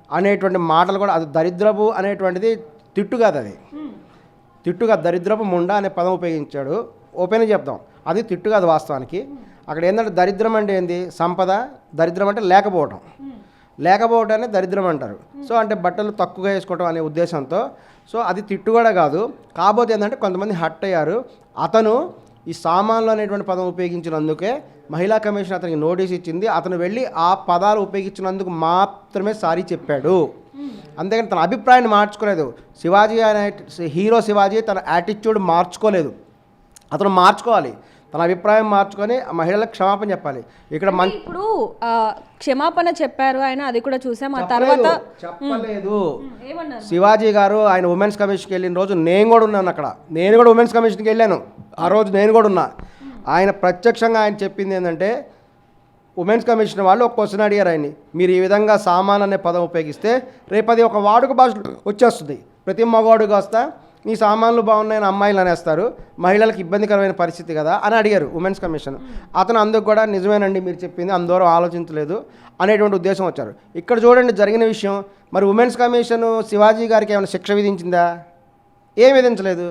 అనేటువంటి మాటలు కూడా, అది దరిద్రపు అనేటువంటిది తిట్టు కాదు, అది తిట్టు కాదు. దరిద్రపు ముండ అనే పదం ఉపయోగించాడు. ఓపెన్గా చెప్తాం, అది తిట్టు కాదు వాస్తవానికి. అక్కడ ఏంటంటే దరిద్రం అంటే ఏంది, సంపద. దరిద్రం అంటే లేకపోవటం, లేకపోవటాన్ని దరిద్రం అంటారు. సో అంటే బట్టలు తక్కువగా వేసుకోవటం అనే ఉద్దేశంతో. సో అది తిట్టు కూడా కాదు. కాకపోతే ఏంటంటే కొంతమంది హట్ అయ్యారు. అతను ఈ సామాన్లు అనేటువంటి పదం ఉపయోగించినందుకే మహిళా కమిషన్ అతనికి నోటీస్ ఇచ్చింది. అతను వెళ్ళి ఆ పదాలు ఉపయోగించినందుకు మాత్రమే సారీ చెప్పాడు. అంతేగాని తన అభిప్రాయాన్ని మార్చుకోలేదు. శివాజీ అనే హీరో శివాజీ తన యాటిట్యూడ్ మార్చుకోలేదు. అతను మార్చుకోవాలి, తన అభిప్రాయం మార్చుకొని మహిళలకు క్షమాపణ చెప్పాలి. ఇక్కడ ఇప్పుడు క్షమాపణ చెప్పారు ఆయన, అది కూడా చూసాం. ఆ తర్వాత చెప్పలేదు. శివాజీ గారు ఆయన ఉమెన్స్ కమిషన్కి వెళ్ళిన రోజు నేను కూడా ఉన్నాను అక్కడ. నేను కూడా ఉమెన్స్ కమిషన్కి వెళ్ళాను ఆ రోజు, నేను కూడా ఉన్నా. ఆయన ప్రత్యక్షంగా ఆయన చెప్పింది ఏంటంటే, ఉమెన్స్ కమిషన్ వాళ్ళు ఒక క్వశ్చన్ అడిగారు ఆయన్ని, మీరు ఈ విధంగా సామాన్ అనే పదం ఉపయోగిస్తే రేపు అది ఒక వాడుక భాషలో వచ్చేస్తుంది. ప్రతి మగవాడుగా వస్తా నీ సామాన్లు బాగున్నాయని అమ్మాయిలు అనేస్తారు, మహిళలకు ఇబ్బందికరమైన పరిస్థితి కదా అని అడిగారు ఉమెన్స్ కమిషన్. అతను అందుకు కూడా నిజమేనండి మీరు చెప్పింది, అందరూ ఆలోచించలేదు అనేటువంటి ఉద్దేశం వచ్చారు. ఇక్కడ చూడండి జరిగిన విషయం. మరి ఉమెన్స్ కమిషన్ శివాజీ గారికి ఏమైనా శిక్ష విధించిందా? ఏం విధించలేదు.